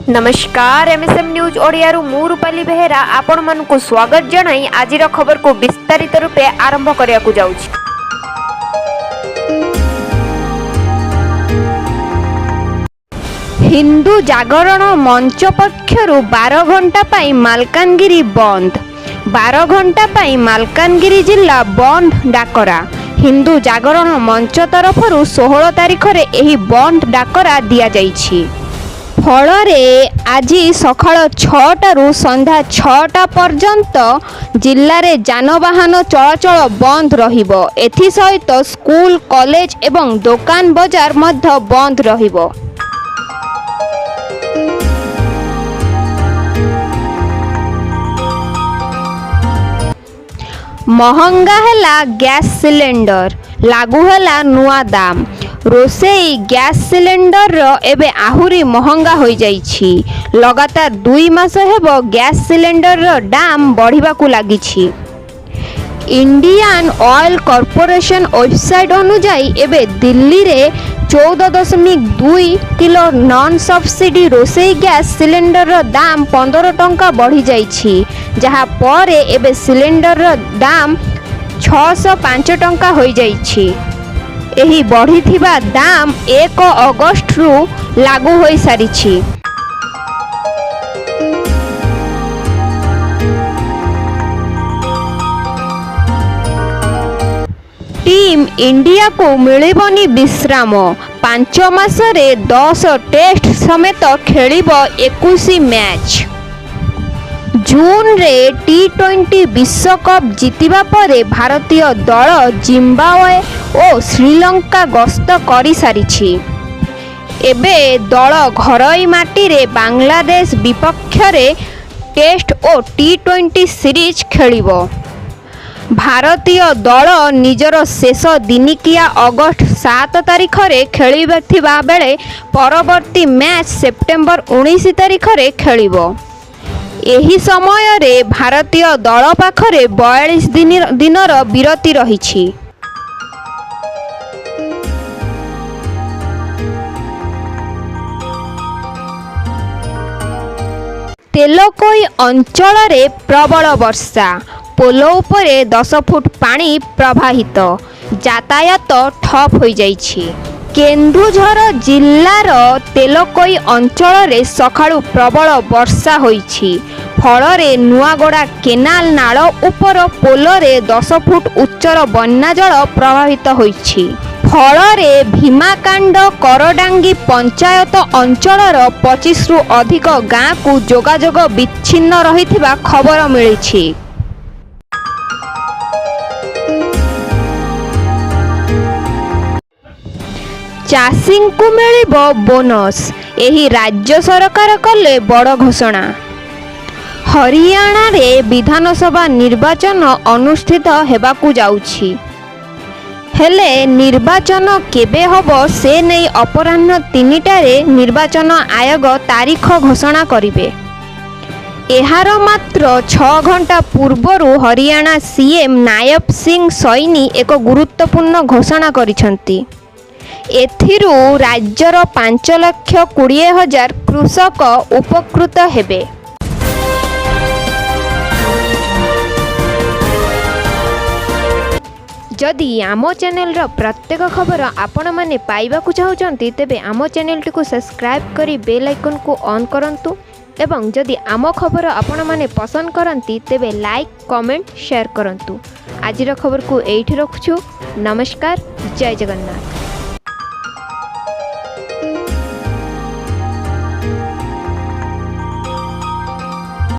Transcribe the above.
नमस्कार MSM news ओडियारू मु रूपाली बेहेरा आपण मानकु स्वागत जणाई आजिर खबर को विस्तारित रूपे आरंभ करिया को जाउछि। हिंदू जागरण मंच पक्षरु 12 घंटा पाई मालकानगिरी बंद। 12 घंटा पाई मालकानगिरी जिला बंद डाकरा। हिंदू जागरण मंच तरफरु 16 तारिख रे एही बंद डाकरा दिया जाइछि। फलरे आज सकाळ 6टारू संध्या 6टा पर्यंत जिल्ला रे जानवाहन चलाचल बंद रहिबो। एथि सहित स्कूल कॉलेज एवं दुकान बाजार मध्य बंद रहिबो। महंगा हैला गैस सिलेंडर, लागू हैला नुआ दाम। रोसेई गैस सिलेंडर रो एबे आहुरी महंगा हो जाइछि। लगातार 2 मास हेबो गैस सिलेंडर रो दाम बढ़िबा को लागिछि। इंडियन ऑयल कॉर्पोरेशन वेबसाइट अनुसार एबे दिल्ली रे 14.2 किलो नॉन सब्सिडी रोसेई गैस सिलेंडर रो दाम 15 टंका बढ़ी जाइछि। जहा परे एबे सिलेंडर रो दाम 605 टंका हो जाइछि। एही बढ़ीथिबा दाम 1 अगस्त रु लागू होई सारिछि। टीम इंडिया को मिलिबनी विश्राम। 5 मासरे 10 टेस्ट समेत खेलिबो 21 मैच। जून रे T20 विश्वकप जीतिबा परे भारतीय दल जिम्बाब्वे और श्रीलंका गस्त करि सारिछि। एबे दल घरोई माटी रे बांग्लादेश विपक्ष रे टेस्ट और T20 सीरीज खेलिबो। भारतीय दल निजर शेष दिनिकिया अगस्त 7 तारिख रे खेलिबा बेले परवर्ती मैच सेप्टेम्बर 19 तारिख रे खेलिबो। एही समय रे भारतीय दल पाखरे 42 दिनर विरति रहिछि। तेलकोई अंचल रे प्रबल वर्षा। पोलो उपरे 10 फुट पानी प्रवाहित। यातायात ठप हो जाइछि। केन्दुझर जिल्लार तेलकोई अंचल रे सकाळु प्रबल वर्षा होइछि। फलरे नुआगड़ा केनाल नाल उपर पोलरे 10 फुट उच्चर बन्या जल प्रभावित होइछि। फलरे भीमाकांड करडांगी पंचायत अंचलर 25 रु अधिक गाँ को जोगाजोग विच्छिन्न रहिथिबा खबर मिलिछि। चाषी को मिलिबो बोनस। एही राज्य सरकार कले बड़ घोषणा। हरियाणा रे विधानसभा निर्वाचन अनुष्ठित हेबाकू जाउछि। हेले निर्वाचन केबे हबो से नै अपराह्न 3टारे निर्वाचन आयोग तारीख घोषणा करिवे। एहार मात्र 6 घंटा पूर्वरु हरियाणा सीएम नायब सिंह सैनी एक गुरुत्वपूर्ण घोषणा करिसंती। एथिरु राज्यर 5,20,000 कृषक उपकृत हेबे। जदि आम चैनल प्रत्येक खबर आपण माने पाइबा को चाहउचंती तेबे आम चैनल टी को सब्सक्राइब करी बेल आइकन को ऑन करंतु एवं जदि आम खबर आपण माने पसंद करंती तेबे लाइक कमेंट शेयर करंतु। आजिर खबर को एइठी रखुछु। नमस्कार, जय जगन्नाथ।